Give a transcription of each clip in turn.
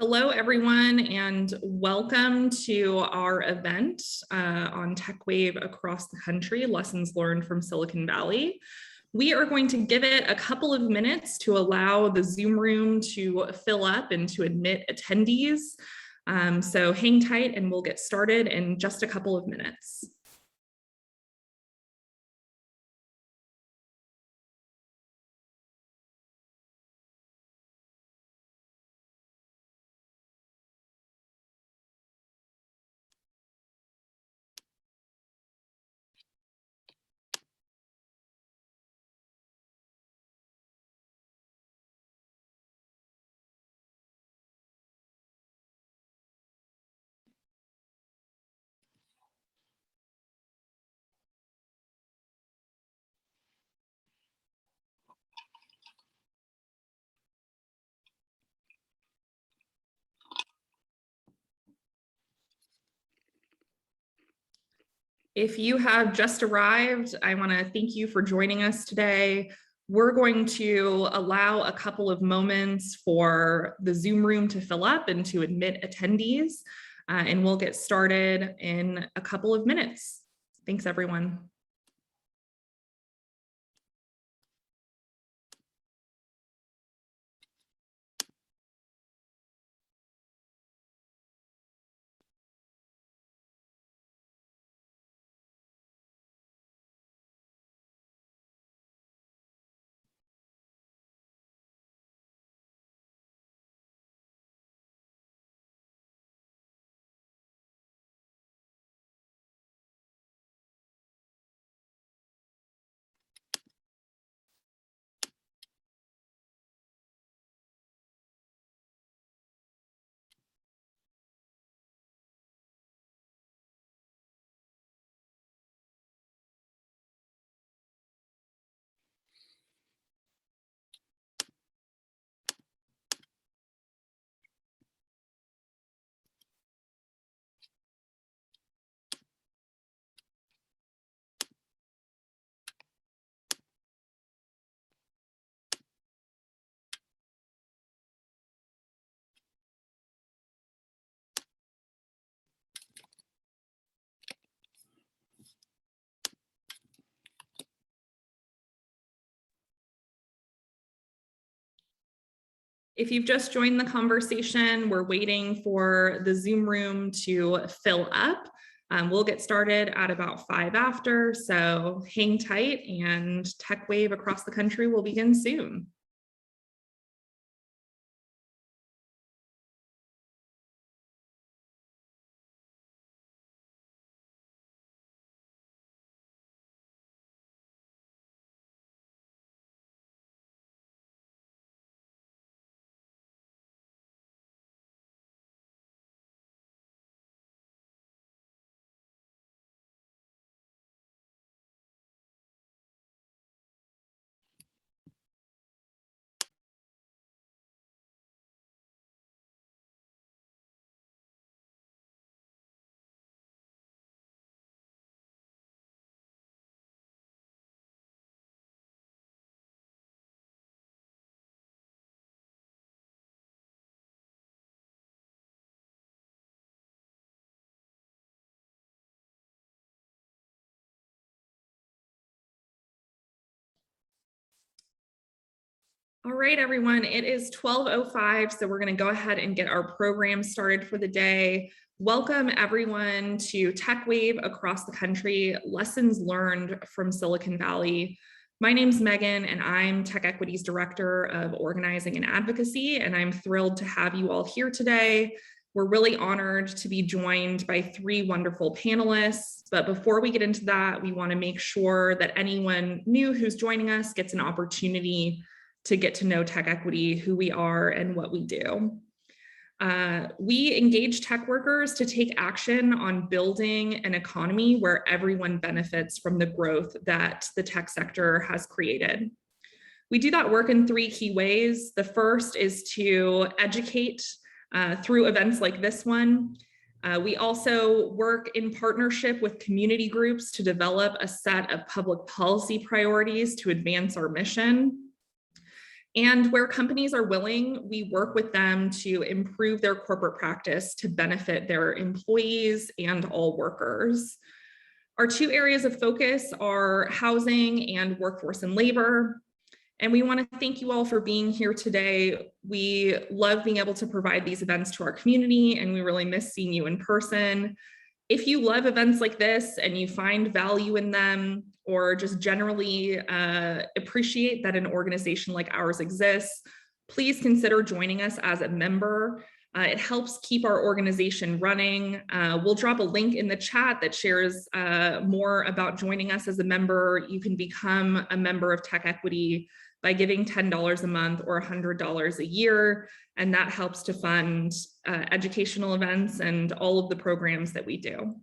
Hello, everyone, and welcome to our event on TechWave across the country, lessons learned from Silicon Valley. We are going to give it a couple of minutes to allow the Zoom room to fill up and to admit attendees. So hang tight and we'll get started in just a couple of minutes. If you have just arrived, I want to thank you for joining us today. We're going to allow a couple of moments for the Zoom room to fill up and to admit attendees, and we'll get started in a couple of minutes. Thanks, everyone. If you've just joined the conversation, we're waiting for the Zoom room to fill up. We'll get started at about 5 after, so hang tight and TechWave across the country will begin soon. All right, everyone, it is 12:05, so we're going to go ahead and get our program started for the day. Welcome, everyone, to TechWave across the country, lessons learned from Silicon Valley. My name's Megan, and I'm Tech Equity's Director of Organizing and Advocacy, and I'm thrilled to have you all here today. We're really honored to be joined by 3 wonderful panelists, but before we get into that, we want to make sure that anyone new who's joining us gets an opportunity to get to know Tech Equity, who we are and what we do. We engage tech workers to take action on building an economy where everyone benefits from the growth that the tech sector has created. We do that work in 3 key ways. The first is to educate through events like this one. We also work in partnership with community groups to develop a set of public policy priorities to advance our mission. And where companies are willing, we work with them to improve their corporate practice to benefit their employees and all workers. Our two areas of focus are housing and workforce and labor. And we want to thank you all for being here today. We love being able to provide these events to our community, and we really miss seeing you in person. If you love events like this and you find value in them, or just generally appreciate that an organization like ours exists, please consider joining us as a member. It helps keep our organization running. We'll drop a link in the chat that shares more about joining us as a member. You can become a member of Tech Equity by giving $10 a month or $100 a year, and that helps to fund educational events and all of the programs that we do.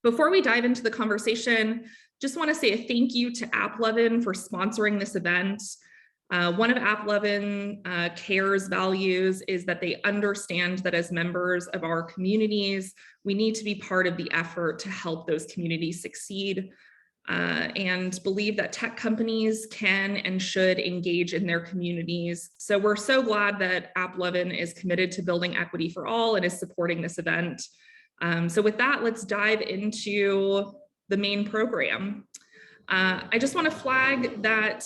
Before we dive into the conversation, just want to say a thank you to AppLovin for sponsoring this event. One of AppLovin Care's values is that they understand that as members of our communities, we need to be part of the effort to help those communities succeed, and believe that tech companies can and should engage in their communities. So we're so glad that AppLovin is committed to building equity for all and is supporting this event. So with that, let's dive into the main program. I just want to flag that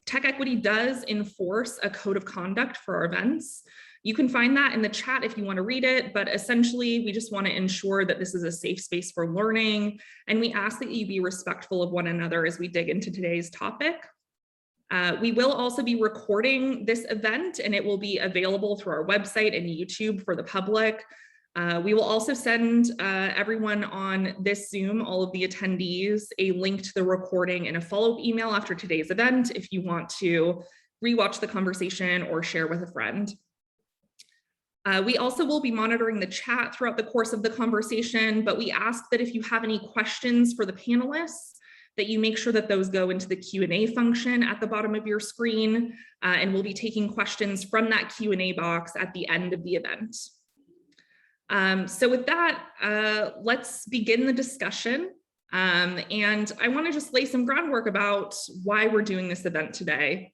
Tech Equity does enforce a code of conduct for our events. You can find that in the chat if you want to read it, but essentially we just want to ensure that this is a safe space for learning, and we ask that you be respectful of one another as we dig into today's topic. We will also be recording this event, and it will be available through our website and YouTube for the public. We will also send everyone on this Zoom, all of the attendees, a link to the recording in a follow-up email after today's event if you want to rewatch the conversation or share with a friend. We also will be monitoring the chat throughout the course of the conversation, but we ask that if you have any questions for the panelists, that you make sure that those go into the Q&A function at the bottom of your screen, and we'll be taking questions from that Q&A box at the end of the event. So with that, let's begin the discussion. And I want to just lay some groundwork about why we're doing this event today.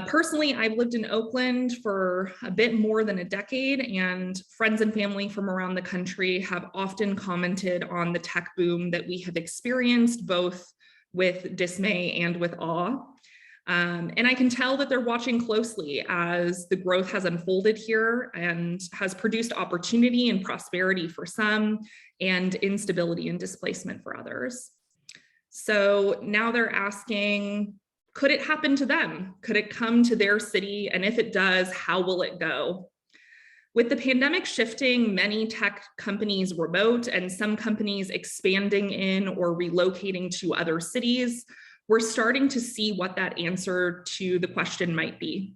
Personally, I've lived in Oakland for a bit more than a decade, and friends and family from around the country have often commented on the tech boom that we have experienced, both with dismay and with awe. And I can tell that they're watching closely as the growth has unfolded here and has produced opportunity and prosperity for some and instability and displacement for others. So now they're asking, could it happen to them? Could it come to their city? And if it does, how will it go? With the pandemic shifting many tech companies remote and some companies expanding in or relocating to other cities, we're starting to see what that answer to the question might be.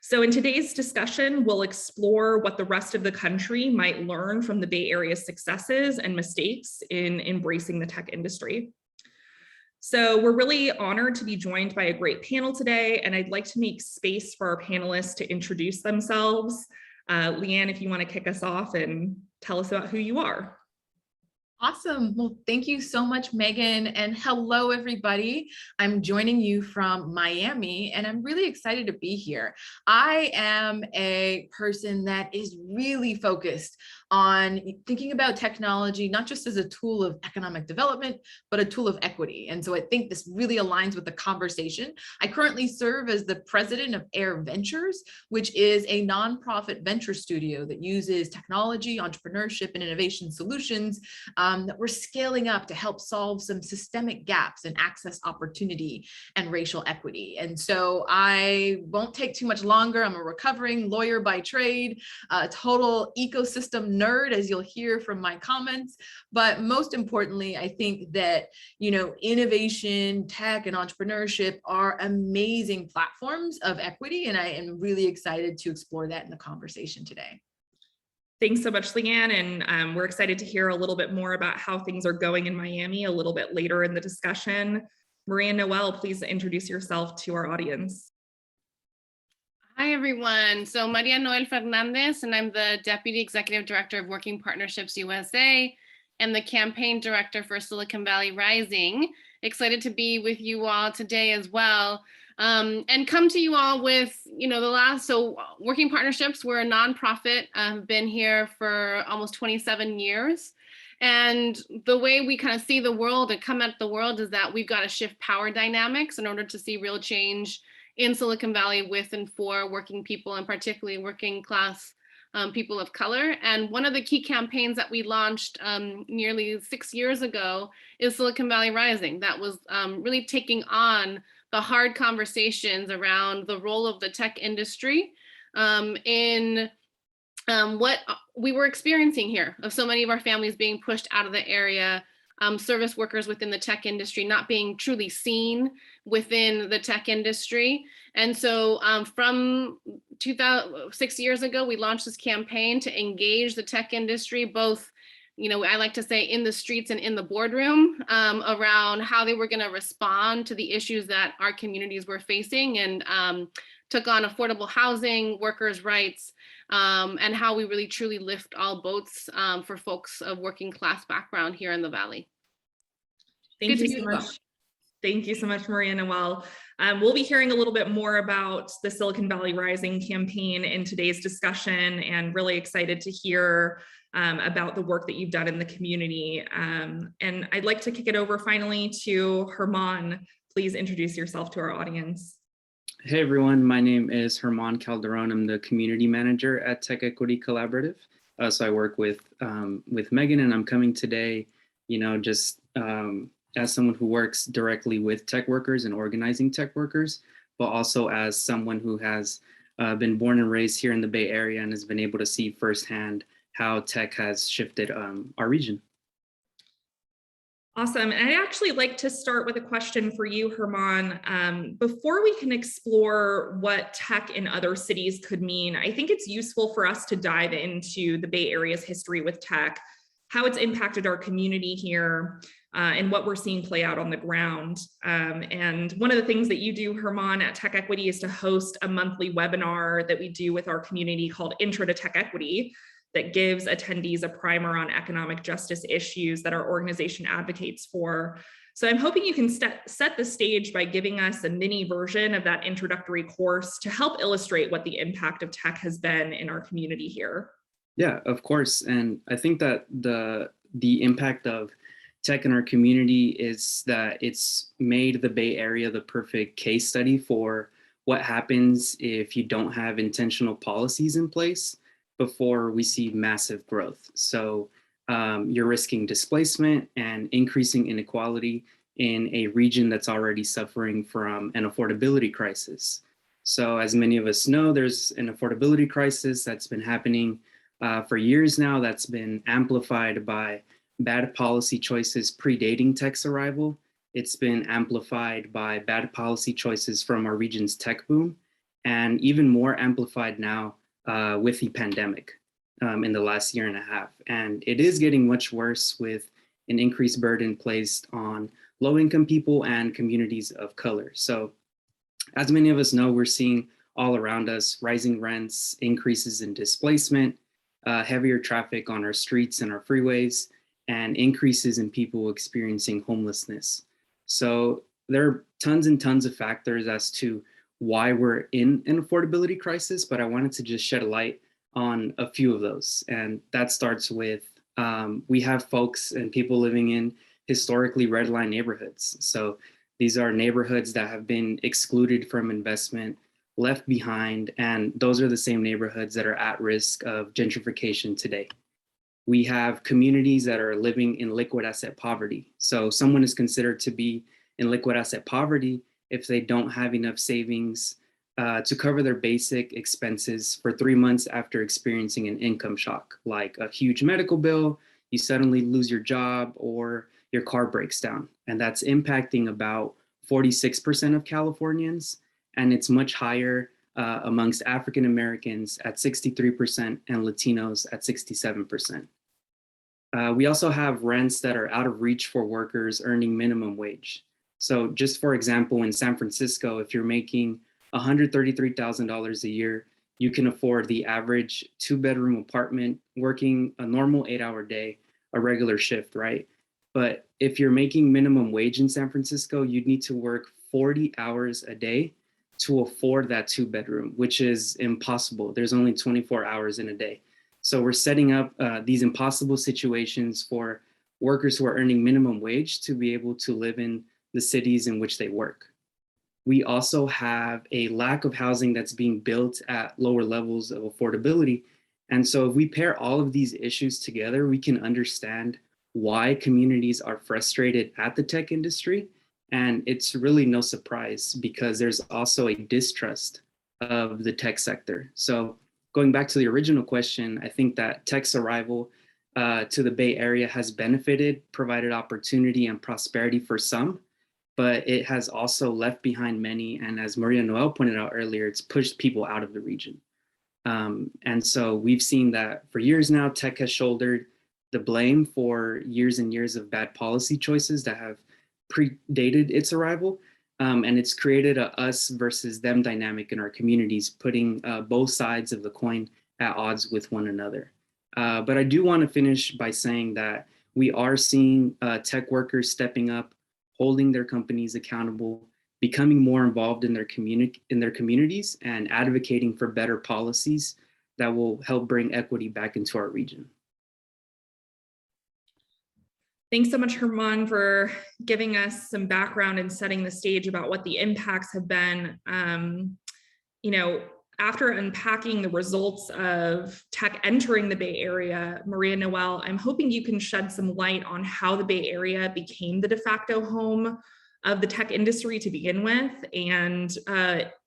So in today's discussion, we'll explore what the rest of the country might learn from the Bay Area's successes and mistakes in embracing the tech industry. So we're really honored to be joined by a great panel today, and I'd like to make space for our panelists to introduce themselves. Leanne, if you want to kick us off and tell us about who you are. Awesome. Well, thank you so much, Megan. And hello, everybody. I'm joining you from Miami, and I'm really excited to be here. I am a person that is really focused on thinking about technology, not just as a tool of economic development, but a tool of equity. And so I think this really aligns with the conversation. I currently serve as the president of Air Ventures, which is a nonprofit venture studio that uses technology, entrepreneurship, and innovation solutions that we're scaling up to help solve some systemic gaps in access, opportunity, and racial equity. And so I won't take too much longer. I'm a recovering lawyer by trade, a total ecosystem nerd, as you'll hear from my comments. But most importantly, I think that, innovation, tech, and entrepreneurship are amazing platforms of equity. And I am really excited to explore that in the conversation today. Thanks so much, Leanne, and we're excited to hear a little bit more about how things are going in Miami a little bit later in the discussion. Marion Noel, please introduce yourself to our audience. Hi, everyone. So Marion Noel Fernandez, and I'm the Deputy Executive Director of Working Partnerships USA and the Campaign Director for Silicon Valley Rising. Excited to be with you all today as well. and come to you all with, so Working Partnerships, we're a nonprofit, been here for almost 27 years. And the way we kind of see the world and come at the world is that we've got to shift power dynamics in order to see real change in Silicon Valley with and for working people, and particularly working class people of color. And one of the key campaigns that we launched nearly 6 years ago is Silicon Valley Rising. That was really taking on the hard conversations around the role of the tech industry in what we were experiencing here, of so many of our families being pushed out of the area, service workers within the tech industry not being truly seen within the tech industry. And so from 6 years ago, we launched this campaign to engage the tech industry, both, I like to say in the streets and in the boardroom, around how they were going to respond to the issues that our communities were facing, and took on affordable housing, workers' rights, and how we really truly lift all boats for folks of working class background here in the Valley. Thank you so much. Thank you so much, Maria Noel. We'll be hearing a little bit more about the Silicon Valley Rising campaign in today's discussion, and really excited to hear about the work that you've done in the community. And I'd like to kick it over finally to Hermann. Please introduce yourself to our audience. Hey everyone, my name is Hermann Calderon. I'm the community manager at Tech Equity Collaborative. So I work with Megan, and I'm coming today, just as someone who works directly with tech workers and organizing tech workers, but also as someone who has been born and raised here in the Bay Area and has been able to see firsthand how tech has shifted our region. Awesome. And I'd actually like to start with a question for you, Hermann. Before we can explore what tech in other cities could mean, I think it's useful for us to dive into the Bay Area's history with tech, how it's impacted our community here, and what we're seeing play out on the ground. And one of the things that you do, Hermann, at Tech Equity is to host a monthly webinar that we do with our community called Intro to Tech Equity, that gives attendees a primer on economic justice issues that our organization advocates for. So I'm hoping you can set the stage by giving us a mini version of that introductory course to help illustrate what the impact of tech has been in our community here. Yeah, of course. And I think that the impact of tech in our community is that it's made the Bay Area the perfect case study for what happens if you don't have intentional policies in place before we see massive growth. So you're risking displacement and increasing inequality in a region that's already suffering from an affordability crisis. So as many of us know, there's an affordability crisis that's been happening for years now, that's been amplified by bad policy choices predating tech's arrival. It's been amplified by bad policy choices from our region's tech boom, and even more amplified now with the pandemic in the last year and a half. And it is getting much worse with an increased burden placed on low-income people and communities of color. So as many of us know, we're seeing all around us rising rents, increases in displacement, heavier traffic on our streets and our freeways, and increases in people experiencing homelessness. So there are tons and tons of factors as to why we're in an affordability crisis, but I wanted to just shed a light on a few of those. And that starts with, we have folks and people living in historically redline neighborhoods. So these are neighborhoods that have been excluded from investment, left behind, and those are the same neighborhoods that are at risk of gentrification today. We have communities that are living in liquid asset poverty. So someone is considered to be in liquid asset poverty if they don't have enough savings to cover their basic expenses for 3 months after experiencing an income shock, like a huge medical bill, you suddenly lose your job, or your car breaks down. And that's impacting about 46% of Californians, and it's much higher amongst African Americans at 63% and Latinos at 67%. We also have rents that are out of reach for workers earning minimum wage. So just for example, in San Francisco, if you're making $133,000 a year, you can afford the average 2-bedroom apartment, working a normal 8-hour day, a regular shift, right? But if you're making minimum wage in San Francisco, you'd need to work 40 hours a day to afford that 2-bedroom, which is impossible. There's only 24 hours in a day. So we're setting up these impossible situations for workers who are earning minimum wage to be able to live in the cities in which they work. We also have a lack of housing that's being built at lower levels of affordability. And so if we pair all of these issues together, we can understand why communities are frustrated at the tech industry. And it's really no surprise because there's also a distrust of the tech sector. So going back to the original question, I think that tech's arrival to the Bay Area has benefited, provided opportunity and prosperity for some, but it has also left behind many. And as Maria Noel pointed out earlier, it's pushed people out of the region. And so we've seen that for years now, tech has shouldered the blame for years and years of bad policy choices that have predated its arrival. And it's created a us versus them dynamic in our communities, putting both sides of the coin at odds with one another. But I do want to finish by saying that we are seeing tech workers stepping up, holding their companies accountable, becoming more involved in their communities, and advocating for better policies that will help bring equity back into our region. Thanks so much, Hermann, for giving us some background and setting the stage about what the impacts have been. After unpacking the results of tech entering the Bay Area, Maria Noel, I'm hoping you can shed some light on how the Bay Area became the de facto home of the tech industry to begin with, and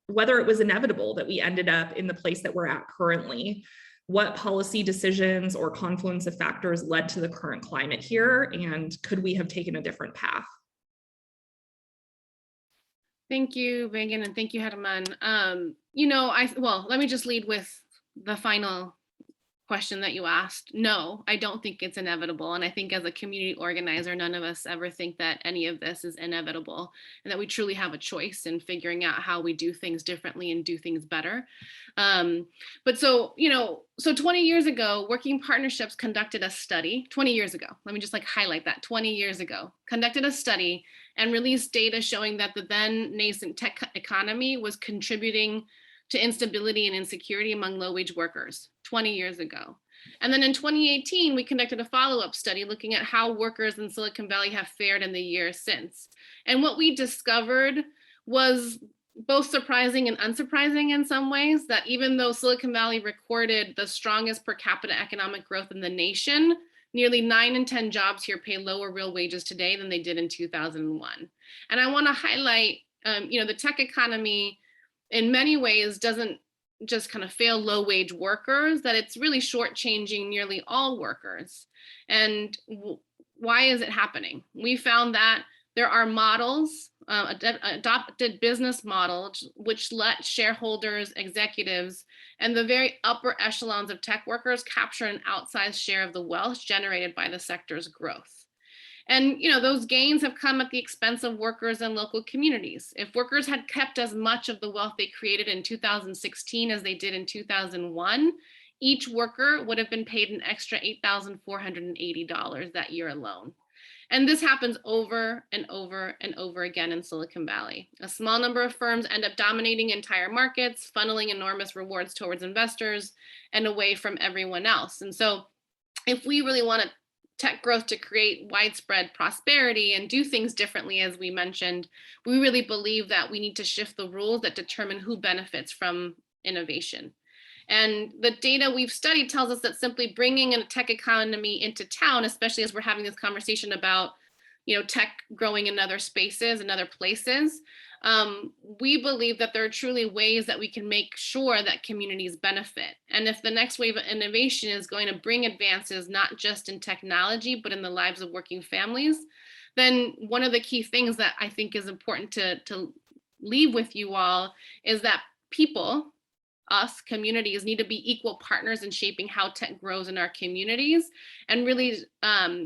whether it was inevitable that we ended up in the place that we're at currently. What policy decisions or confluence of factors led to the current climate here, and could we have taken a different path? Thank you, Megan, and thank you, Hermann. Let me just lead with the final question that you asked. No, I don't think it's inevitable. And I think as a community organizer, none of us ever think that any of this is inevitable and that we truly have a choice in figuring out how we do things differently and do things better. So 20 years ago, Working Partnerships conducted a study, 20 years ago, let me just highlight that, 20 years ago, conducted a study and released data showing that the then nascent tech economy was contributing to instability and insecurity among low-wage workers 20 years ago. And then in 2018, we conducted a follow-up study looking at how workers in Silicon Valley have fared in the years since. And what we discovered was both surprising and unsurprising in some ways, that even though Silicon Valley recorded the strongest per capita economic growth in the nation, nearly 9 in 10 jobs here pay lower real wages today than they did in 2001. And I want to highlight, the tech economy in many ways doesn't just kind of fail low wage workers, that it's really shortchanging nearly all workers. And why is it happening? We found that there are models, adopted business models, which let shareholders, executives, and the very upper echelons of tech workers capture an outsized share of the wealth generated by the sector's growth. And those gains have come at the expense of workers and local communities. If workers had kept as much of the wealth they created in 2016 as they did in 2001, each worker would have been paid an extra $8,480 that year alone. And this happens over and over and over again in Silicon Valley. A small number of firms end up dominating entire markets, funneling enormous rewards towards investors and away from everyone else. And so if we really want to tech growth to create widespread prosperity and do things differently, as we mentioned, we really believe that we need to shift the rules that determine who benefits from innovation. And the data we've studied tells us that simply bringing a tech economy into town, especially as we're having this conversation about, tech growing in other spaces and other places, we believe that there are truly ways that we can make sure that communities benefit. And if the next wave of innovation is going to bring advances, not just in technology, but in the lives of working families, then one of the key things that I think is important to leave with you all is that people, us, communities, need to be equal partners in shaping how tech grows in our communities and really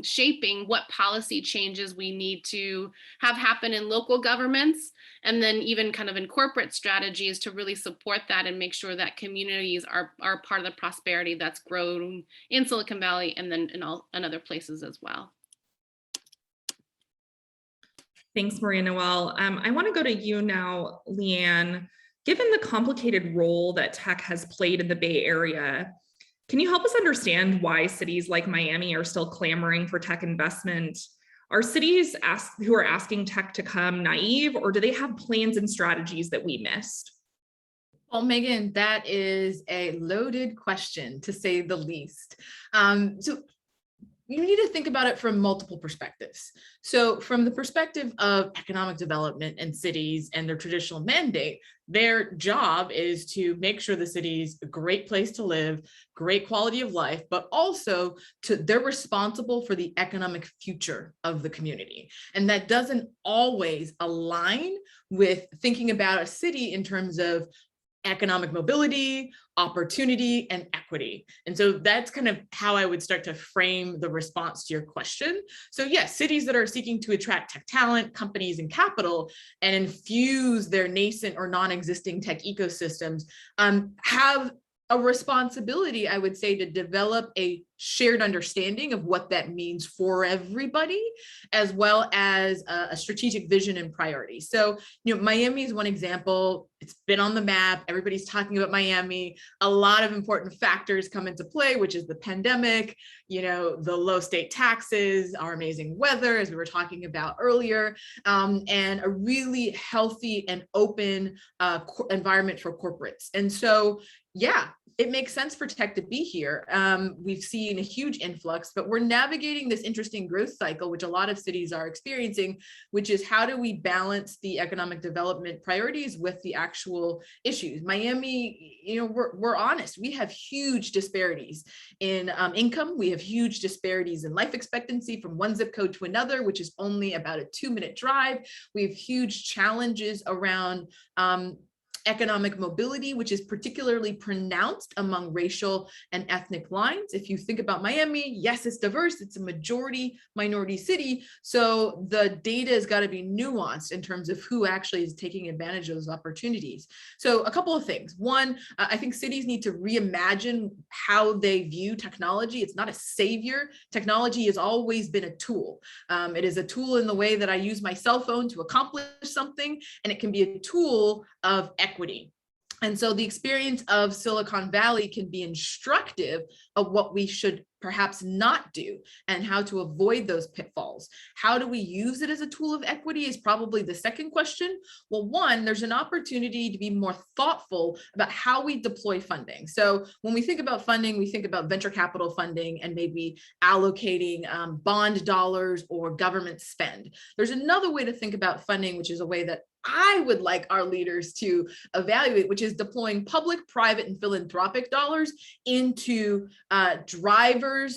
shaping what policy changes we need to have happen in local governments, and then even kind of in corporate strategies to really support that and make sure that communities are part of the prosperity that's grown in Silicon Valley and then in other places as well. Thanks, Maria Noel. I want to go to you now, Leanne, Given the complicated role that tech has played in the Bay Area, can you help us understand why cities like Miami are still clamoring for tech investment? Are cities who are asking tech to come naive, or do they have plans and strategies that we missed? Well, Megan, that is a loaded question, to say the least. So you need to think about it from multiple perspectives. So from the perspective of economic development and cities and their traditional mandate, their job is to make sure the city's a great place to live, great quality of life, but also they're responsible for the economic future of the community. And that doesn't always align with thinking about a city in terms of economic mobility, opportunity, and equity. And so that's kind of how I would start to frame the response to your question. So yes, cities that are seeking to attract tech talent, companies, and capital, and infuse their nascent or non-existing tech ecosystems have a responsibility, I would say, to develop a shared understanding of what that means for everybody, as well as a strategic vision and priority. So, Miami is one example. It's been on the map. Everybody's talking about Miami. A lot of important factors come into play, which is the pandemic, the low state taxes, our amazing weather, as we were talking about earlier, and a really healthy and open environment for corporates. And so, yeah, it makes sense for tech to be here. We've seen a huge influx, but we're navigating this interesting growth cycle, which a lot of cities are experiencing, which is how do we balance the economic development priorities with the actual issues? Miami, we're honest, we have huge disparities in income. We have huge disparities in life expectancy from one zip code to another, which is only about a 2-minute drive. We have huge challenges around economic mobility, which is particularly pronounced among racial and ethnic lines. If you think about Miami, yes, it's diverse, it's a majority minority city. So the data has got to be nuanced in terms of who actually is taking advantage of those opportunities. So a couple of things. One, I think cities need to reimagine how they view technology. It's not a savior. Technology has always been a tool. It is a tool in the way that I use my cell phone to accomplish something, and it can be a tool of equity. And so the experience of Silicon Valley can be instructive of what we should perhaps not do and how to avoid those pitfalls. How do we use it as a tool of equity is probably the second question. Well, one, there's an opportunity to be more thoughtful about how we deploy funding. So when we think about funding, we think about venture capital funding and maybe allocating bond dollars or government spend. There's another way to think about funding, which is a way that I would like our leaders to evaluate, which is deploying public, private, and philanthropic dollars into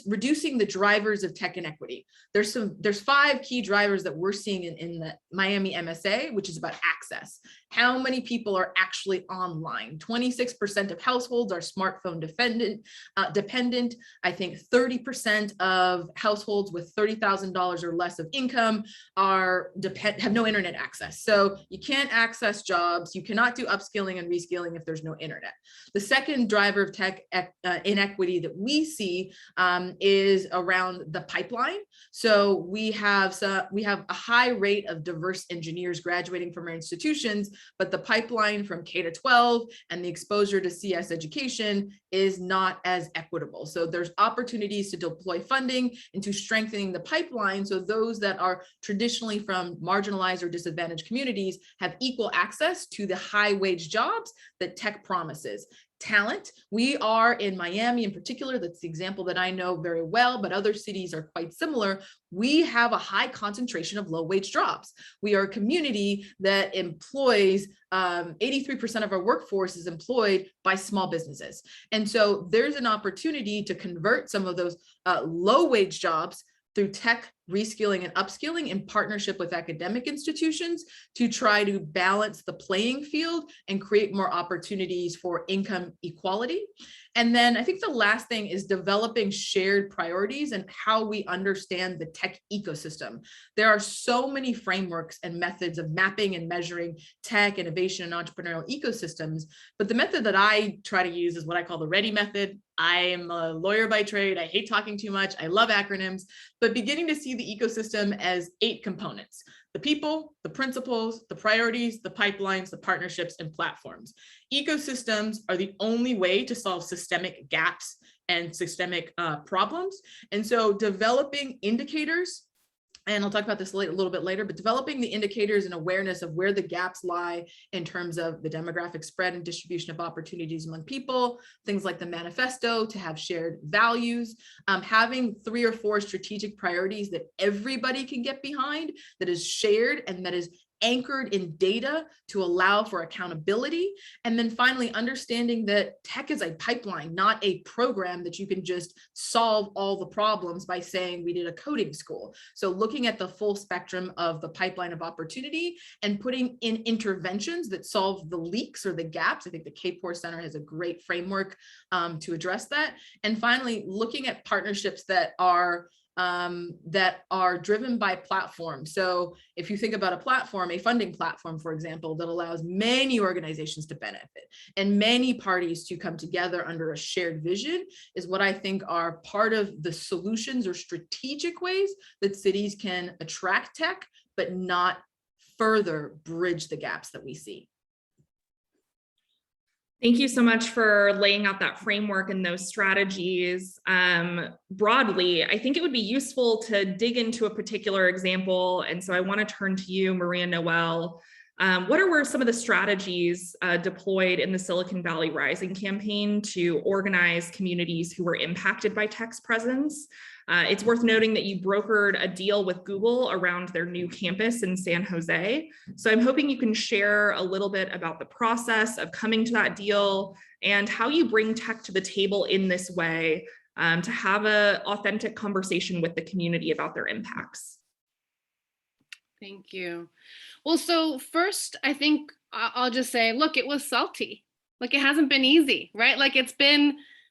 reducing the drivers of tech inequity. There's 5 key drivers that we're seeing in the Miami MSA, which is about access. How many people are actually online? 26% of households are smartphone dependent. I think 30% of households with $30,000 or less of income have no internet access. So you can't access jobs. You cannot do upskilling and reskilling if there's no internet. The second driver of tech inequity that we see is around the pipeline. So we have a high rate of diverse engineers graduating from our institutions, but the pipeline from K to 12 and the exposure to CS education is not as equitable. So there's opportunities to deploy funding into strengthening the pipeline so those that are traditionally from marginalized or disadvantaged communities have equal access to the high wage jobs that tech promises. Talent. We are in Miami in particular, that's the example that I know very well, but other cities are quite similar. We have a high concentration of low wage jobs. We are a community that employs 83% of our workforce is employed by small businesses. And so there's an opportunity to convert some of those low wage jobs through tech reskilling and upskilling in partnership with academic institutions to try to balance the playing field and create more opportunities for income equality. And then I think the last thing is developing shared priorities and how we understand the tech ecosystem. There are so many frameworks and methods of mapping and measuring tech, innovation, and entrepreneurial ecosystems, but the method that I try to use is what I call the READY method. I am a lawyer by trade. I hate talking too much. I love acronyms, but beginning to see the ecosystem as 8 components: the people, the principles, the priorities, the pipelines, the partnerships, and platforms. Ecosystems are the only way to solve systemic gaps and systemic problems. And so developing indicators, and I'll talk about this a little bit later, but developing the indicators and awareness of where the gaps lie in terms of the demographic spread and distribution of opportunities among people, things like the manifesto, to have shared values, having 3 or 4 strategic priorities that everybody can get behind, that is shared and that is anchored in data to allow for accountability. And then finally, understanding that tech is a pipeline, not a program that you can just solve all the problems by saying we did a coding school. So looking at the full spectrum of the pipeline of opportunity and putting in interventions that solve the leaks or the gaps. I think the K-4 Center has a great framework to address that. And finally, looking at partnerships that are driven by platforms. So if you think about a platform, a funding platform, for example, that allows many organizations to benefit and many parties to come together under a shared vision, is what I think are part of the solutions or strategic ways that cities can attract tech, but not further bridge the gaps that we see. Thank you so much for laying out that framework and those strategies. Broadly, I think it would be useful to dig into a particular example. And so I want to turn to you, Marion Noel. What were some of the strategies deployed in the Silicon Valley Rising campaign to organize communities who were impacted by tech's presence? It's worth noting that you brokered a deal with Google around their new campus in San Jose. So I'm hoping you can share a little bit about the process of coming to that deal and how you bring tech to the table in this way to have an authentic conversation with the community about their impacts. Thank you. Well, so first, I think I'll just say, look, it was salty. Like, it hasn't been easy, right? Like,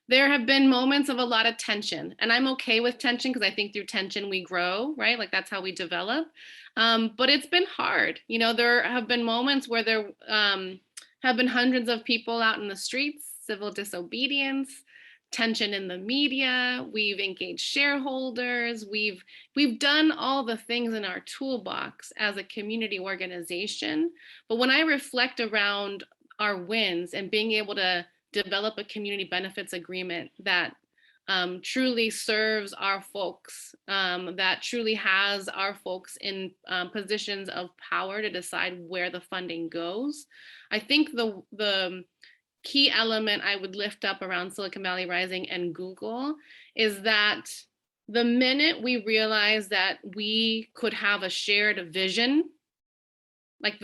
there have been moments of a lot of tension, and I'm okay with tension because I think through tension we grow, right? Like, that's how we develop. But it's been hard. You know, there have been moments where there have been hundreds of people out in the streets, civil disobedience, tension in the media. We've engaged shareholders. We've done all the things in our toolbox as a community organization. But when I reflect around our wins and being able to develop a community benefits agreement that truly serves our folks, that truly has our folks in positions of power to decide where the funding goes. I think the key element I would lift up around Silicon Valley Rising and Google is that the minute we realized that we could have a shared vision, like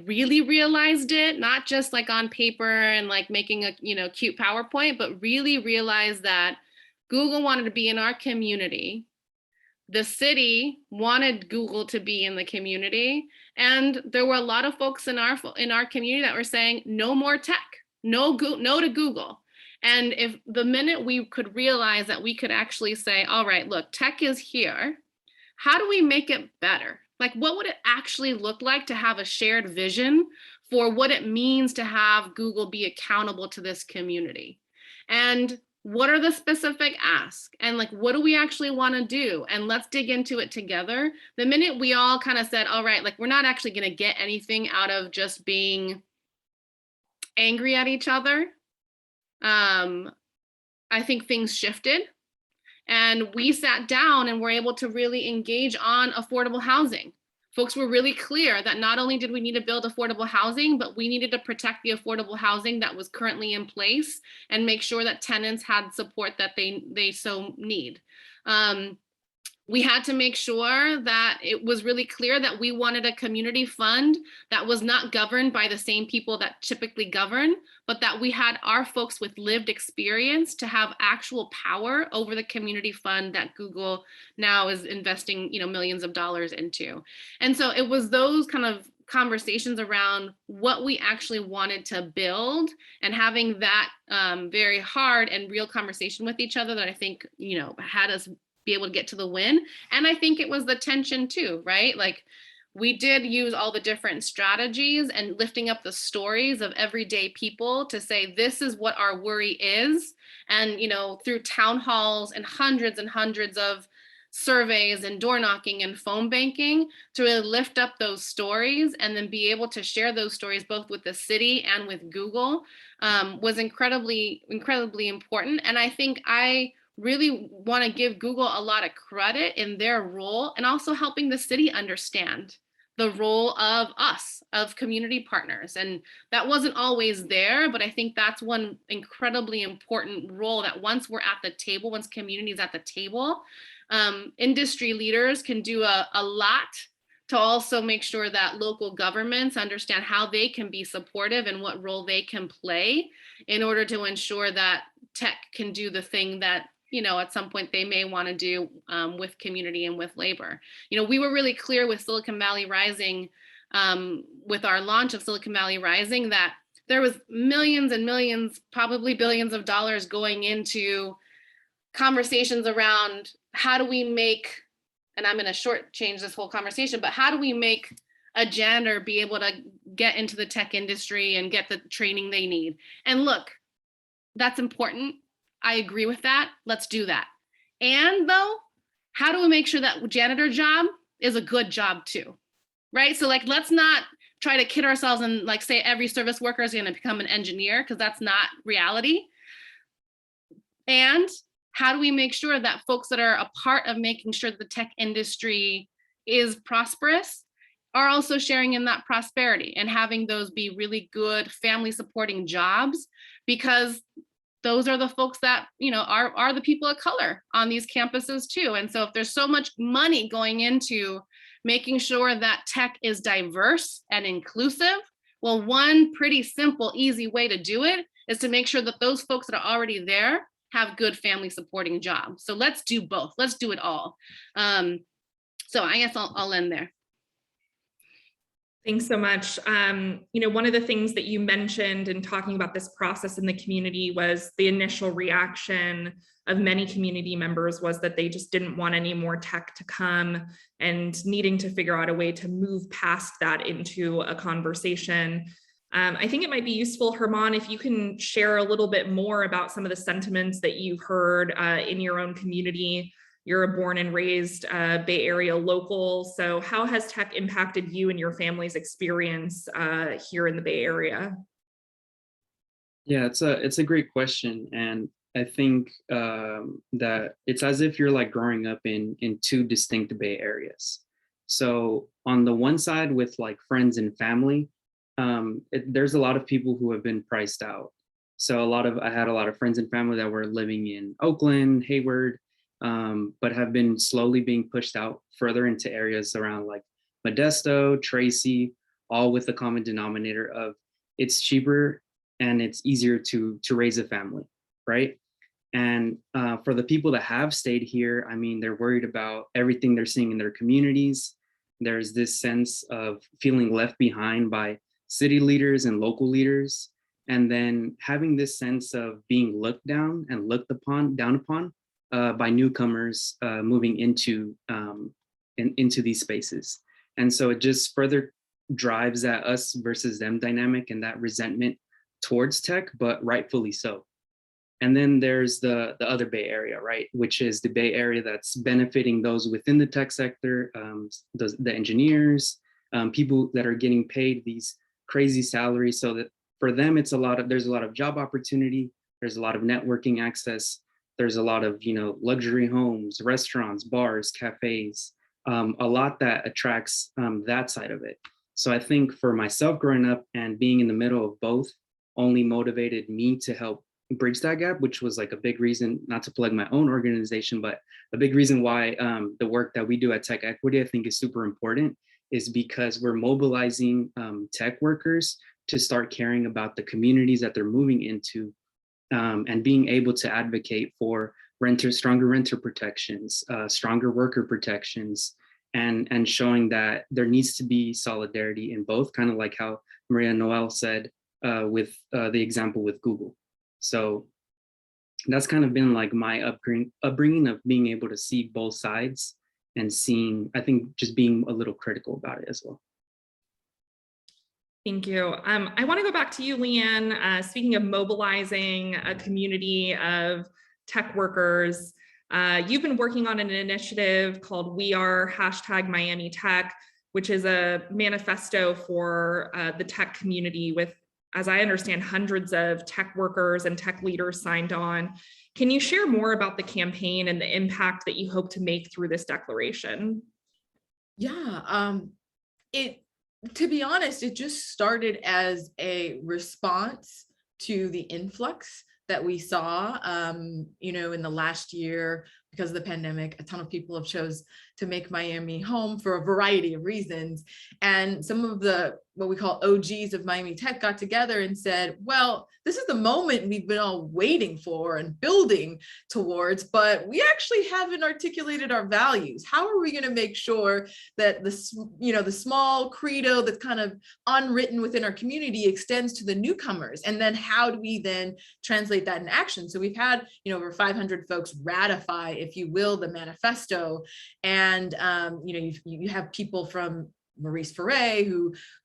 really realized it, not just like on paper and like making a cute PowerPoint, but really realized that Google wanted to be in our community. The city wanted Google to be in the community, and there were a lot of folks in our community that were saying no more tech, no to Google. And if the minute we could realize that we could actually say, all right, look, tech is here. How do we make it better? Like, what would it actually look like to have a shared vision for what it means to have Google be accountable to this community? And what are the specific asks? And like, what do we actually want to do? And let's dig into it together. The minute we all kind of said, all right, like, we're not actually going to get anything out of just being angry at each other, I think things shifted. And we sat down and were able to really engage on affordable housing. Folks were really clear that not only did we need to build affordable housing, but we needed to protect the affordable housing that was currently in place and make sure that tenants had support that they so need. We had to make sure that it was really clear that we wanted a community fund that was not governed by the same people that typically govern, but that we had our folks with lived experience to have actual power over the community fund that Google now is investing, millions of dollars into. And so it was those kind of conversations around what we actually wanted to build and having that very hard and real conversation with each other that I think, had us be able to get to the win. And I think it was the tension too, right? Like, we did use all the different strategies and lifting up the stories of everyday people to say, this is what our worry is. And, through town halls and hundreds of surveys and door knocking and phone banking to really lift up those stories and then be able to share those stories both with the city and with Google was incredibly important. And I think I really want to give Google a lot of credit in their role and also helping the city understand the role of us, of community partners. And that wasn't always there, but I think that's one incredibly important role that once we're at the table, once community is at the table, industry leaders can do a lot to also make sure that local governments understand how they can be supportive and what role they can play in order to ensure that tech can do the thing that, you know, at some point they may want to do with community and with labor. You know, we were really clear with Silicon Valley Rising, with our launch of Silicon Valley Rising, that there was millions and millions, probably billions of dollars going into conversations around how do we make, and I'm going to shortchange this whole conversation, but how do we make a janitor be able to get into the tech industry and get the training they need? And look, that's important. I agree with that. Let's do that. And though, how do we make sure that janitor job is a good job too, right? So like, let's not try to kid ourselves and like say every service worker is going to become an engineer, because that's not reality. And how do we make sure that folks that are a part of making sure that the tech industry is prosperous are also sharing in that prosperity and having those be really good family supporting jobs, because those are the folks that, you know, are the people of color on these campuses too. And so if there's so much money going into making sure that tech is diverse and inclusive, well, one pretty simple, easy way to do it is to make sure that those folks that are already there have good family supporting jobs. So let's do both. Let's do it all. So I guess I'll end there. Thanks so much. You know, one of the things that you mentioned in talking about this process in the community was the initial reaction of many community members was that they just didn't want any more tech to come, and needing to figure out a way to move past that into a conversation. I think it might be useful, Hermann, if you can share a little bit more about some of the sentiments that you've heard in your own community. You're a born and raised Bay Area local. So how has tech impacted you and your family's experience here in the Bay Area? Yeah, it's a great question. And I think that it's as if you're like growing up in two distinct Bay Areas. So on the one side with like friends and family, there's a lot of people who have been priced out. So I had a lot of friends and family that were living in Oakland, Hayward, but have been slowly being pushed out further into areas around like Modesto, Tracy, all with the common denominator of it's cheaper and it's easier to raise a family, right? And for the people that have stayed here, I mean, they're worried about everything they're seeing in their communities. There's this sense of feeling left behind by city leaders and local leaders, and then having this sense of being looked down and looked down upon by newcomers moving into these spaces. And so it just further drives that us versus them dynamic and that resentment towards tech, but rightfully so. And then there's the other Bay Area, right? Which is the Bay Area that's benefiting those within the tech sector, the engineers, people that are getting paid these crazy salaries, so that for them, there's a lot of job opportunity, there's a lot of networking access, there's a lot of, luxury homes, restaurants, bars, cafes, a lot that attracts that side of it. So I think for myself growing up and being in the middle of both only motivated me to help bridge that gap, which was like a big reason, not to plug my own organization, but a big reason why the work that we do at Tech Equity I think is super important, is because we're mobilizing tech workers to start caring about the communities that they're moving into, and being able to advocate for stronger renter protections, stronger worker protections, and showing that there needs to be solidarity in both, kind of like how Maria Noel said with the example with Google. So that's kind of been like my upbringing of being able to see both sides and seeing, I think, just being a little critical about it as well. Thank you. I want to go back to you, Leanne. Speaking of mobilizing a community of tech workers, You've been working on an initiative called We Are #Miami Tech, which is a manifesto for the tech community with, as I understand, hundreds of tech workers and tech leaders signed on. Can you share more about the campaign and the impact that you hope to make through this declaration? Yeah, to be honest, it just started as a response to the influx that we saw, in the last year. Because of the pandemic, a ton of people have chose to make Miami home for a variety of reasons. And some of the, what we call OGs of Miami Tech, got together and said, well, this is the moment we've been all waiting for and building towards, but we actually haven't articulated our values. How are we going to make sure that the small credo that's kind of unwritten within our community extends to the newcomers? And then how do we then translate that in action? So we've had, over 500 folks ratify, if you will, the manifesto. And, you have people from Maurice Ferre,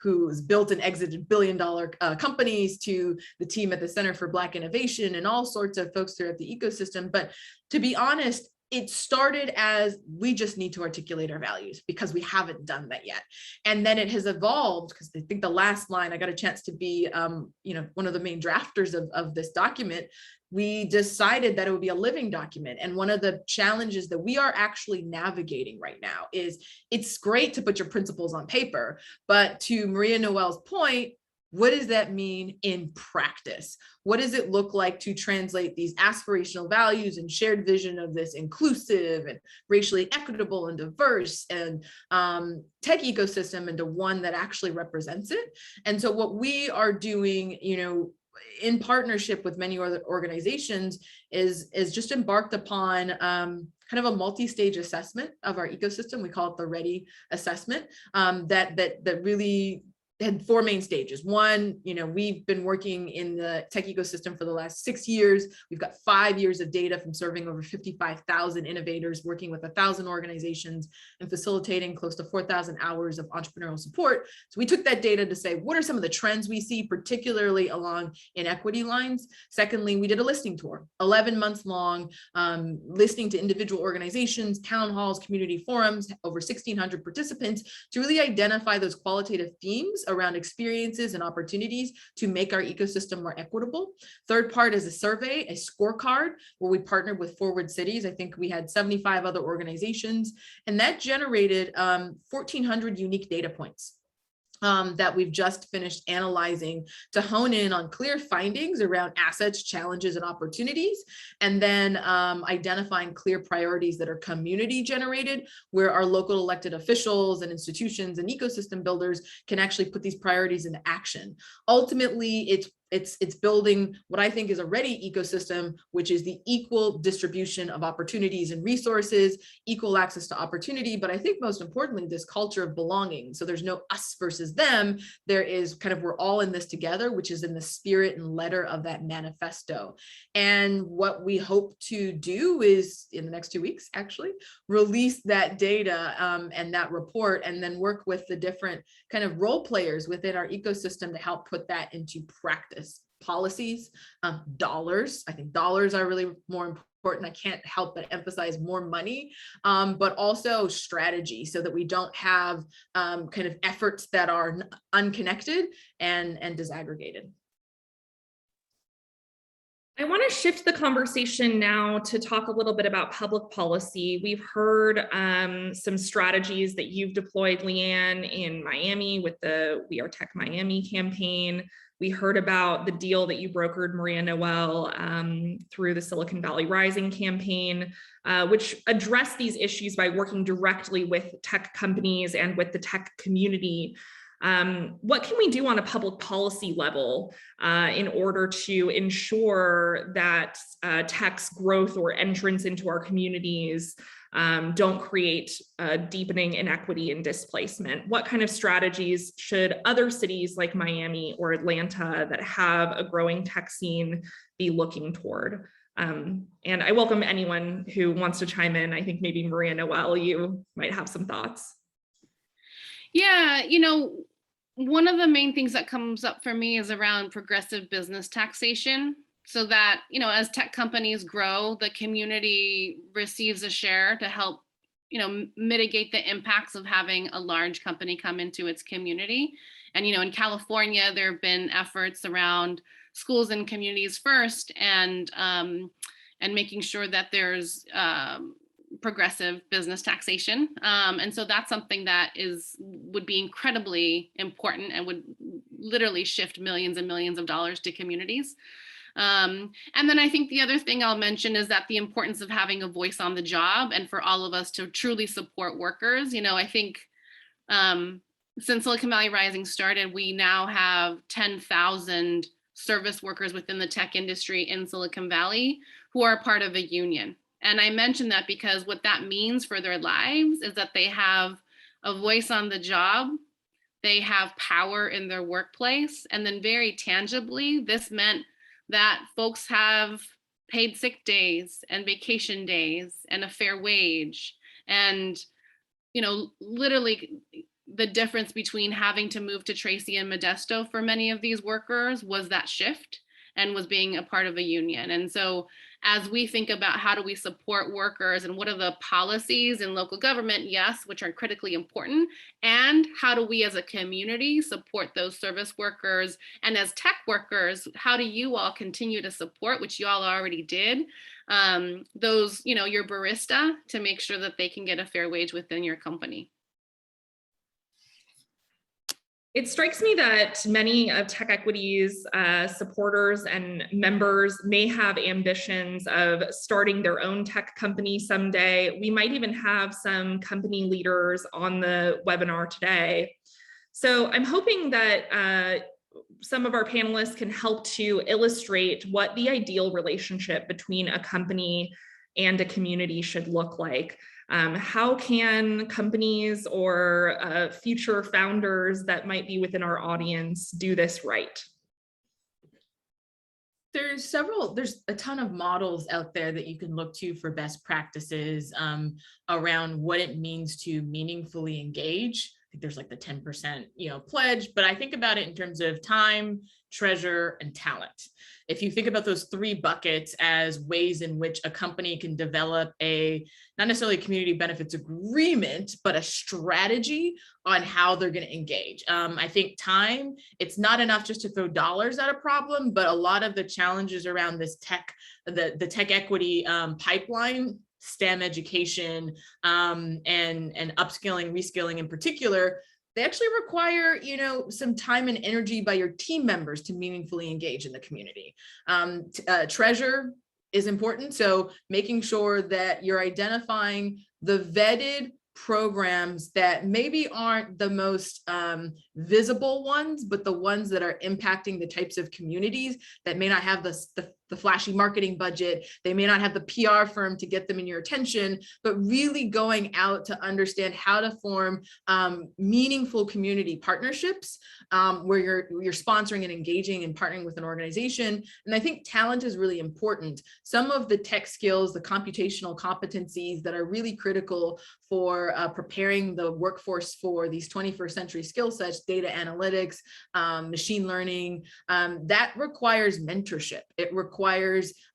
who's built and exited billion-dollar companies, to the team at the Center for Black Innovation, and all sorts of folks throughout the ecosystem. But to be honest, it started as, we just need to articulate our values because we haven't done that yet. And then it has evolved, because I think the last line, I got a chance to be, one of the main drafters of this document. We decided that it would be a living document. And one of the challenges that we are actually navigating right now is, it's great to put your principles on paper, but to Maria Noel's point, what does that mean in practice? What does it look like to translate these aspirational values and shared vision of this inclusive and racially equitable and diverse and tech ecosystem into one that actually represents it? And so what we are doing, in partnership with many other organizations, is just embarked upon kind of a multi-stage assessment of our ecosystem. We call it the READY assessment, that really had 4 main stages. One, we've been working in the tech ecosystem for the last 6 years. We've got 5 years of data from serving over 55,000 innovators, working with 1,000 organizations, and facilitating close to 4,000 hours of entrepreneurial support. So we took that data to say, what are some of the trends we see, particularly along inequity lines? Secondly, we did a listening tour, 11 months long, listening to individual organizations, town halls, community forums, over 1,600 participants, to really identify those qualitative themes around experiences and opportunities to make our ecosystem more equitable. Third part is a survey, a scorecard, where we partnered with Forward Cities. I think we had 75 other organizations, and that generated 1,400 unique data points that we've just finished analyzing to hone in on clear findings around assets, challenges, and opportunities, and then identifying clear priorities that are community generated, where our local elected officials and institutions and ecosystem builders can actually put these priorities into action. Ultimately, it's building what I think is a ready ecosystem, which is the equal distribution of opportunities and resources, equal access to opportunity, but I think most importantly, this culture of belonging. So there's no us versus them. There is kind of, we're all in this together, which is in the spirit and letter of that manifesto. And what we hope to do is, in the next 2 weeks, actually, release that data and that report, and then work with the different kind of role players within our ecosystem to help put that into practice. Policies, dollars. I think dollars are really more important. I can't help but emphasize more money, but also strategy, so that we don't have kind of efforts that are unconnected and disaggregated. I want to shift the conversation now to talk a little bit about public policy. We've heard some strategies that you've deployed, Leanne, in Miami with the We Are Tech Miami campaign. We heard about the deal that you brokered, Maria Noel, through the Silicon Valley Rising campaign, which addressed these issues by working directly with tech companies and with the tech community. What can we do on a public policy level in order to ensure that tech's growth or entrance into our communities don't create deepening inequity and displacement? What kind of strategies should other cities like Miami or Atlanta that have a growing tech scene be looking toward? And I welcome anyone who wants to chime in. I think maybe Maria Noel, you might have some thoughts. Yeah, one of the main things that comes up for me is around progressive business taxation. so that, as tech companies grow, the community receives a share to help, mitigate the impacts of having a large company come into its community. And, in California, there have been efforts around schools and communities first, and making sure that there's progressive business taxation. And so that's something that would be incredibly important and would literally shift millions and millions of dollars to communities. And then I think the other thing I'll mention is that the importance of having a voice on the job, and for all of us to truly support workers. I think since Silicon Valley Rising started, we now have 10,000 service workers within the tech industry in Silicon Valley who are part of a union. And I mention that because what that means for their lives is that they have a voice on the job, they have power in their workplace, and then very tangibly, this meant that folks have paid sick days and vacation days and a fair wage. And, literally the difference between having to move to Tracy and Modesto for many of these workers was that shift, and was being a part of a union. And so as we think about how do we support workers and what are the policies in local government, yes, which are critically important, and how do we as a community support those service workers, and as tech workers, how do you all continue to support, which you all already did, those, your barista, to make sure that they can get a fair wage within your company. It strikes me that many of Tech Equity's supporters and members may have ambitions of starting their own tech company someday. We might even have some company leaders on the webinar today. So I'm hoping that some of our panelists can help to illustrate what the ideal relationship between a company and a community should look like. How can companies or future founders that might be within our audience do this right? There's a ton of models out there that you can look to for best practices around what it means to meaningfully engage. I think there's like the 10%, pledge, but I think about it in terms of time, treasure, and talent. If you think about those three buckets as ways in which a company can develop not necessarily a community benefits agreement, but a strategy on how they're going to engage. I think time, it's not enough just to throw dollars at a problem, but a lot of the challenges around this the tech equity pipeline, STEM education, and upskilling, reskilling in particular, they actually require, some time and energy by your team members to meaningfully engage in the community. Treasure is important. So making sure that you're identifying the vetted programs that maybe aren't the most visible ones, but the ones that are impacting the types of communities that may not have the flashy marketing budget. They may not have the PR firm to get them in your attention, but really going out to understand how to form meaningful community partnerships where you're sponsoring and engaging and partnering with an organization. And I think talent is really important. Some of the tech skills, the computational competencies that are really critical for preparing the workforce for these 21st century skill sets, data analytics, machine learning, that requires mentorship. It requires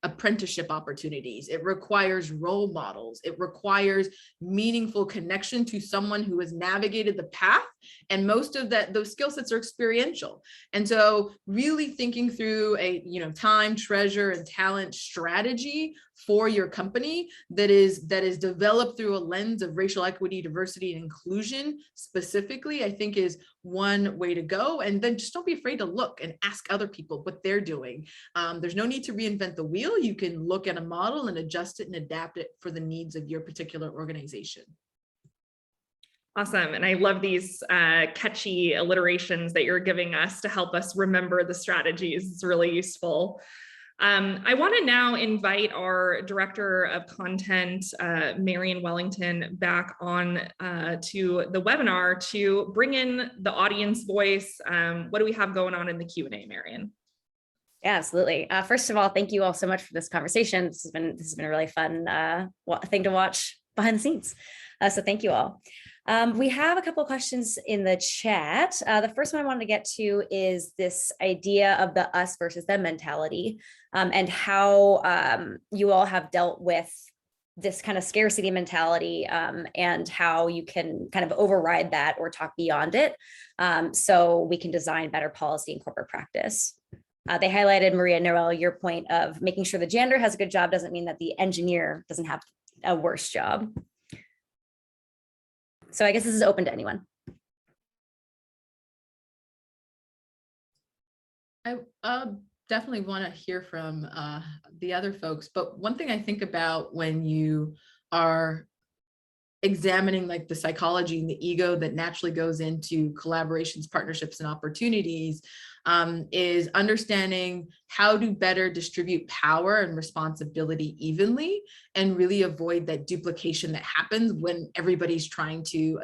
apprenticeship opportunities. It requires role models. It requires meaningful connection to someone who has navigated the path. And most of those skill sets are experiential. And so really thinking through a time, treasure, and talent strategy for your company that is developed through a lens of racial equity, diversity, and inclusion specifically, I think is one way to go. And then just don't be afraid to look and ask other people what they're doing. There's no need to reinvent the wheel. You can look at a model and adjust it and adapt it for the needs of your particular organization. Awesome. And I love these catchy alliterations that you're giving us to help us remember the strategies. It's really useful. I want to now invite our Director of Content, Marion Wellington, back on to the webinar to bring in the audience voice. What do we have going on in the Q&A, Marion? Yeah, absolutely. First of all, thank you all so much for this conversation. This has been a really fun thing to watch behind the scenes. So thank you all. We have a couple of questions in the chat. The first one I wanted to get to is this idea of the us versus them mentality, and how you all have dealt with this kind of scarcity mentality, and how you can kind of override that or talk beyond it, so we can design better policy and corporate practice. They highlighted, Maria, Noel, your point of making sure the janitor has a good job doesn't mean that the engineer doesn't have a worse job. So I guess this is open to anyone. I definitely want to hear from the other folks, but one thing I think about when you are examining like the psychology and the ego that naturally goes into collaborations, partnerships, and opportunities, is understanding how to better distribute power and responsibility evenly and really avoid that duplication that happens when everybody's trying to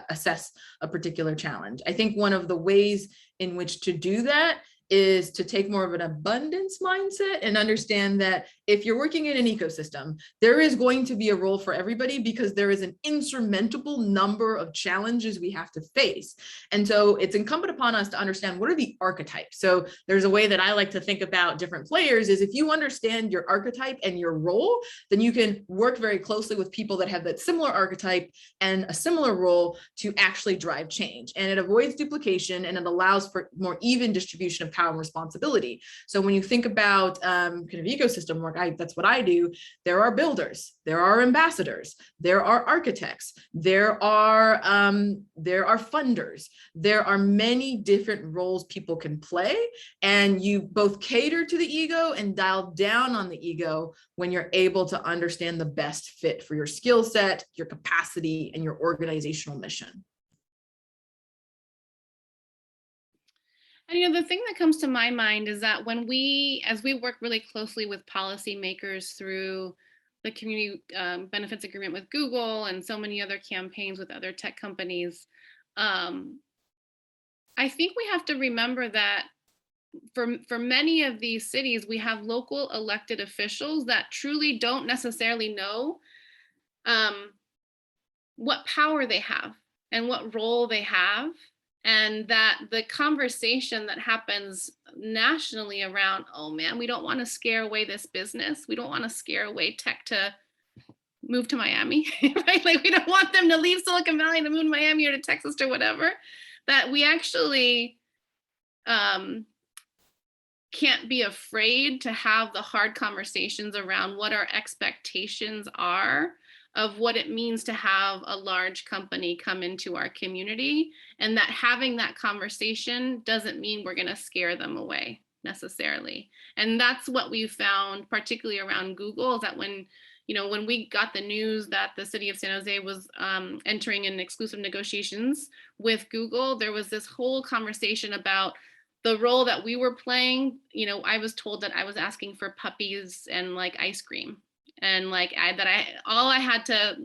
assess a particular challenge. I think one of the ways in which to do that is to take more of an abundance mindset and understand that if you're working in an ecosystem, there is going to be a role for everybody because there is an insurmountable number of challenges we have to face. And so it's incumbent upon us to understand what are the archetypes. So there's a way that I like to think about different players is if you understand your archetype and your role, then you can work very closely with people that have that similar archetype and a similar role to actually drive change. And it avoids duplication and it allows for more even distribution of power and responsibility. So when you think about kind of ecosystem work, that's what I do. There are builders, there are ambassadors, there are architects, there are funders. There are many different roles people can play, and you both cater to the ego and dial down on the ego when you're able to understand the best fit for your skill set, your capacity, and your organizational mission. And the thing that comes to my mind is that as we work really closely with policymakers through the community benefits agreement with Google and so many other campaigns with other tech companies, I think we have to remember that for many of these cities, we have local elected officials that truly don't necessarily know what power they have and what role they have. And that the conversation that happens nationally around, oh man, we don't want to scare away this business. We don't want to scare away tech to move to Miami, right? Like we don't want them to leave Silicon Valley to move to Miami or to Texas or whatever. That we actually can't be afraid to have the hard conversations around what our expectations are of what it means to have a large company come into our community, and that having that conversation doesn't mean we're going to scare them away necessarily. And that's what we found, particularly around Google, is that when we got the news that the city of San Jose was entering in exclusive negotiations with Google, there was this whole conversation about the role that we were playing. I was told that I was asking for puppies and like ice cream. And like all I had to,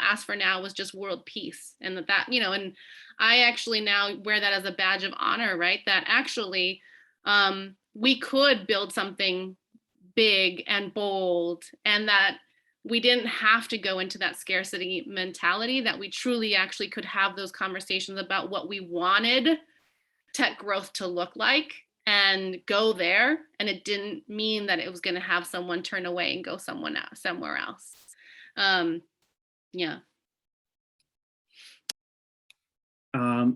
ask for now was just world peace. And and I actually now wear that as a badge of honor, right? That actually we could build something big and bold, and that we didn't have to go into that scarcity mentality, that we truly actually could have those conversations about what we wanted tech growth to look like and go there. And it didn't mean that it was going to have someone turn away and go somewhere else. Yeah.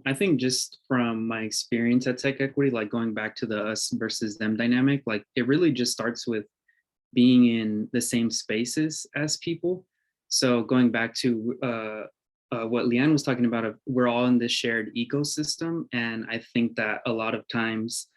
I think just from my experience at Tech Equity, like going back to the us versus them dynamic, like it really just starts with being in the same spaces as people. So going back to what Leanne was talking about, we're all in this shared ecosystem. And I think that a lot of times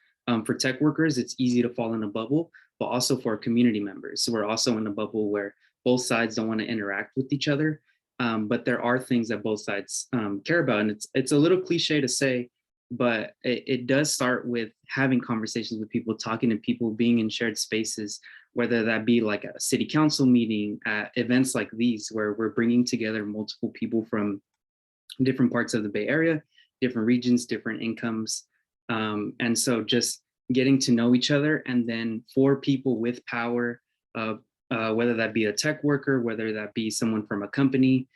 for tech workers, it's easy to fall in a bubble, but also for community members. So we're also in a bubble where both sides don't want to interact with each other. But there are things that both sides care about. And it's a little cliche to say, but it does start with having conversations with people, talking to people, being in shared spaces, whether that be like a city council meeting, at events like these, where we're bringing together multiple people from different parts of the Bay Area, different regions, different incomes. And so just getting to know each other, and then for people with power, whether that be a tech worker, whether that be someone from a company,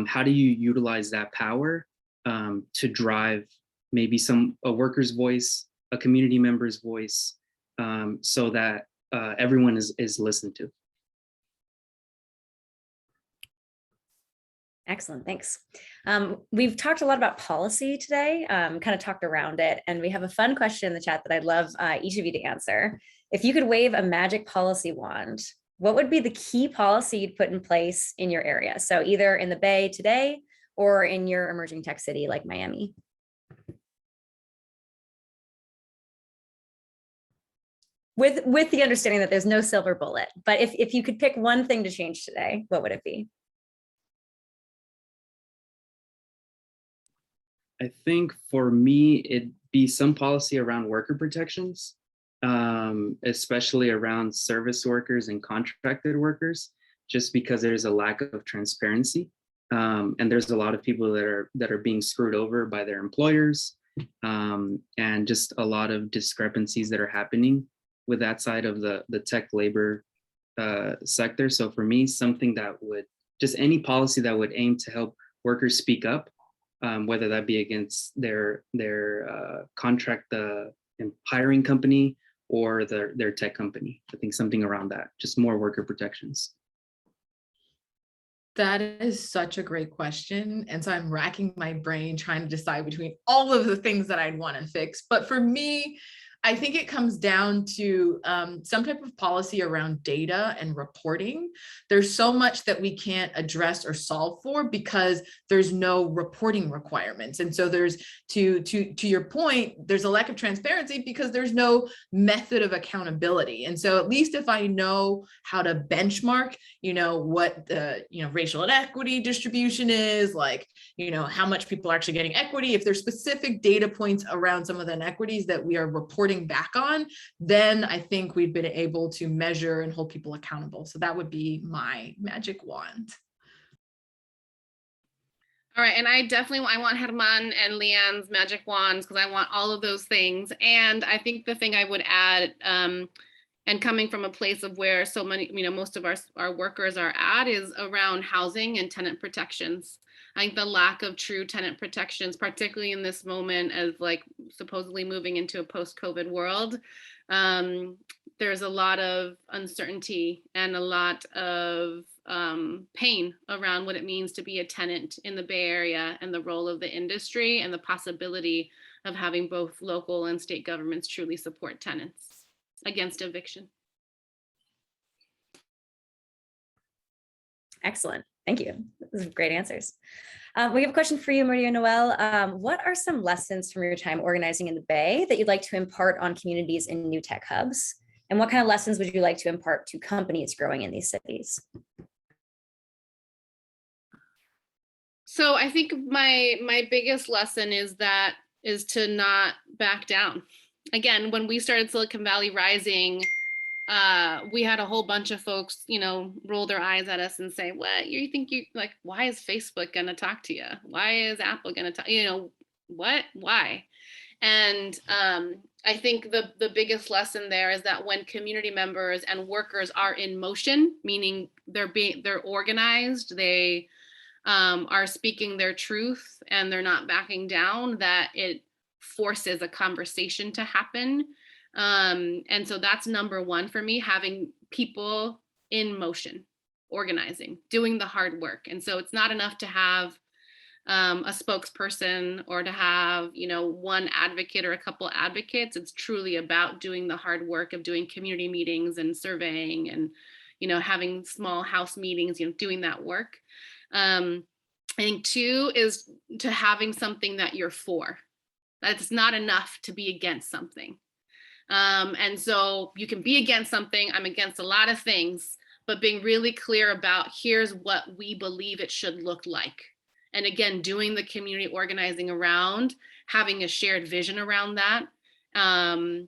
how do you utilize that power to drive maybe a worker's voice, a community member's voice, so that everyone is listened to. Excellent, thanks. We've talked a lot about policy today, kind of talked around it, and we have a fun question in the chat that I'd love each of you to answer. If you could wave a magic policy wand, what would be the key policy you'd put in place in your area? So either in the Bay today or in your emerging tech city like Miami. With the understanding that there's no silver bullet, but if you could pick one thing to change today, what would it be? I think for me, it'd be some policy around worker protections, especially around service workers and contracted workers, just because there's a lack of transparency. And there's a lot of people that are being screwed over by their employers, and just a lot of discrepancies that are happening with that side of the tech labor sector. So for me, something that would, just any policy that would aim to help workers speak up, whether that be against their contract hiring company or their tech company. I think something around that, just more worker protections. That is such a great question. And so I'm racking my brain trying to decide between all of the things that I'd want to fix. But for me, I think it comes down to some type of policy around data and reporting. There's so much that we can't address or solve for because there's no reporting requirements. And so there's, to your point, there's a lack of transparency because there's no method of accountability. And so at least if I know how to benchmark, what the, racial inequity distribution is, like, how much people are actually getting equity, if there's specific data points around some of the inequities that we are reporting back on, then I think we've been able to measure and hold people accountable. So that would be my magic wand. All right, and I want Hermann and Leanne's magic wands because I want all of those things. And I think the thing I would add, and coming from a place of where so many, most of our workers are at, is around housing and tenant protections. I think the lack of true tenant protections, particularly in this moment as like supposedly moving into a post-COVID world, there's a lot of uncertainty and a lot of pain around what it means to be a tenant in the Bay Area and the role of the industry and the possibility of having both local and state governments truly support tenants against eviction. Excellent. Thank you. Those are great answers. We have a question for you, Maria Noel. What are some lessons from your time organizing in the Bay that you'd like to impart on communities in new tech hubs? And what kind of lessons would you like to impart to companies growing in these cities? So I think my biggest lesson is to not back down. Again, when we started Silicon Valley Rising, we had a whole bunch of folks, roll their eyes at us and say, what, you think like, why is Facebook going to talk to you? Why is Apple going to talk, what, why? And I think the biggest lesson there is that when community members and workers are in motion, meaning they're organized, they are speaking their truth and they're not backing down, that it forces a conversation to happen. And so that's number one for me, having people in motion, organizing, doing the hard work. And so it's not enough to have a spokesperson or to have, one advocate or a couple advocates. It's truly about doing the hard work of doing community meetings and surveying and, having small house meetings, doing that work. I think two is to having something that you're for. That it's not enough to be against something. And so you can be against something. I'm against a lot of things, but being really clear about here's what we believe it should look like. And again, doing the community organizing around, having a shared vision around that. And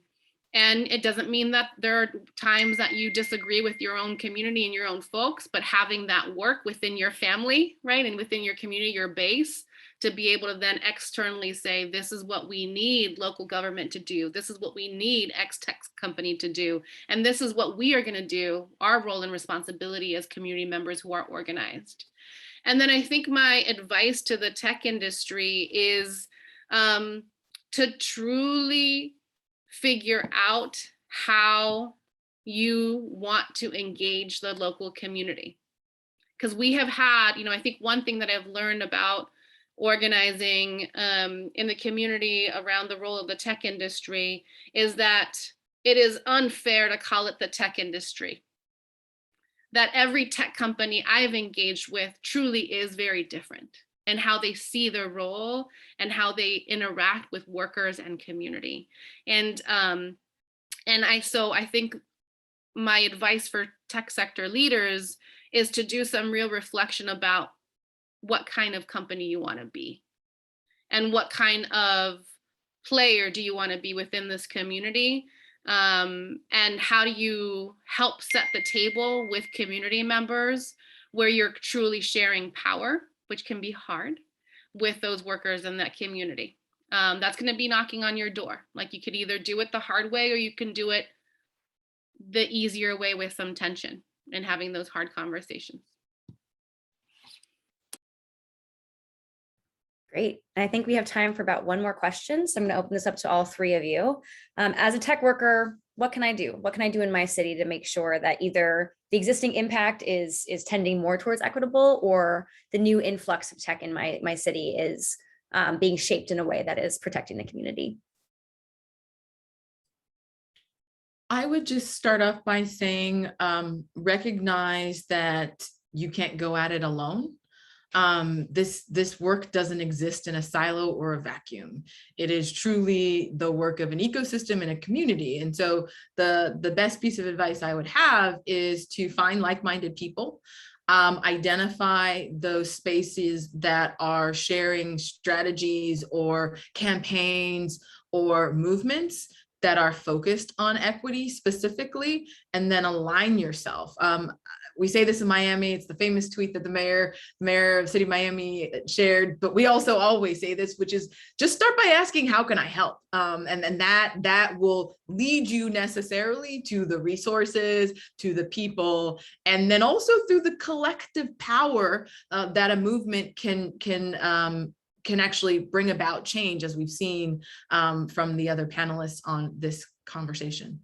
it doesn't mean that there are times that you disagree with your own community and your own folks, but having that work within your family, right? And within your community, your base, to be able to then externally say, this is what we need local government to do. This is what we need X tech company to do. And this is what we are going to do, our role and responsibility as community members who are organized. And then I think my advice to the tech industry is to truly figure out how you want to engage the local community. Because we have had, I think one thing that I've learned about organizing in the community around the role of the tech industry is that it is unfair to call it the tech industry. That every tech company I've engaged with truly is very different in how they see their role and how they interact with workers and community. And I think my advice for tech sector leaders is to do some real reflection about what kind of company you want to be and what kind of player do you want to be within this community, and how do you help set the table with community members where you're truly sharing power, which can be hard, with those workers in that community. That's going to be knocking on your door. Like, you could either do it the hard way or you can do it the easier way with some tension and having those hard conversations. Great. And I think we have time for about one more question. So I'm going to open this up to all three of you. As a tech worker, what can I do? What can I do in my city to make sure that either the existing impact is tending more towards equitable, or the new influx of tech in my city is being shaped in a way that is protecting the community? I would just start off by saying, recognize that you can't go at it alone. This work doesn't exist in a silo or a vacuum. It is truly the work of an ecosystem and a community. And so the best piece of advice I would have is to find like-minded people, identify those spaces that are sharing strategies or campaigns or movements that are focused on equity specifically, and then align yourself. We say this in Miami, it's the famous tweet that the mayor of the city of Miami shared, but we also always say this, which is just start by asking, how can I help? And then that will lead you necessarily to the resources, to the people, and then also through the collective power that a movement can actually bring about change, as we've seen from the other panelists on this conversation.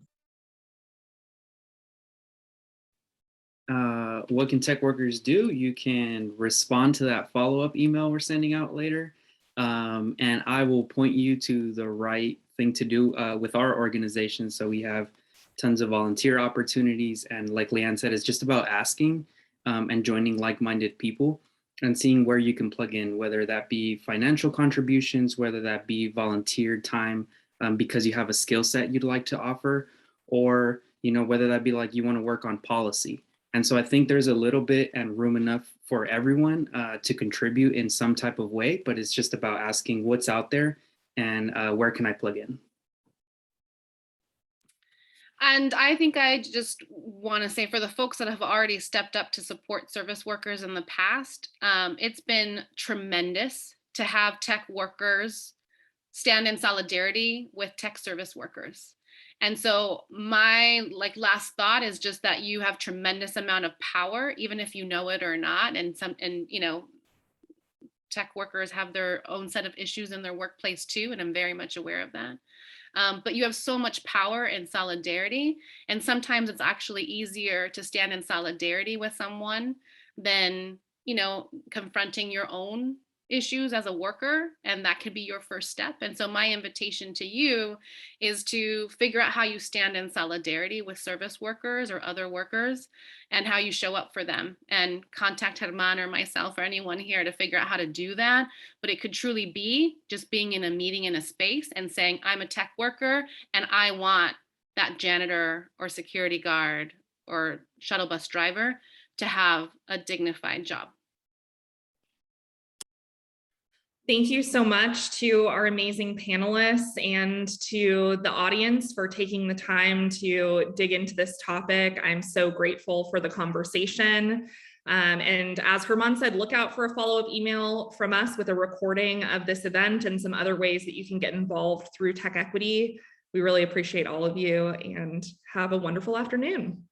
What can tech workers do? You can respond to that follow-up email we're sending out later, and I will point you to the right thing to do with our organization. So we have tons of volunteer opportunities, and like Leanne said, it's just about asking and joining like-minded people and seeing where you can plug in, whether that be financial contributions, whether that be volunteer time because you have a skill set you'd like to offer, or whether that be like you want to work on policy. And so I think there's a little bit and room enough for everyone to contribute in some type of way, but it's just about asking what's out there and where can I plug in? And I think I just want to say, for the folks that have already stepped up to support service workers in the past, it's been tremendous to have tech workers stand in solidarity with tech service workers. And so my last thought is just that you have tremendous amount of power, even if you know it or not. And tech workers have their own set of issues in their workplace too, and I'm very much aware of that. But you have so much power in solidarity. And sometimes it's actually easier to stand in solidarity with someone than, confronting your own issues as a worker. And that could be your first step. And so my invitation to you is to figure out how you stand in solidarity with service workers or other workers, and how you show up for them, and contact Hermann or myself or anyone here to figure out how to do that. But it could truly be just being in a meeting in a space and saying, I'm a tech worker and I want that janitor or security guard or shuttle bus driver to have a dignified job. Thank you so much to our amazing panelists and to the audience for taking the time to dig into this topic. I'm so grateful for the conversation. And as Hermann said, look out for a follow-up email from us with a recording of this event and some other ways that you can get involved through tech equity. We really appreciate all of you, and have a wonderful afternoon.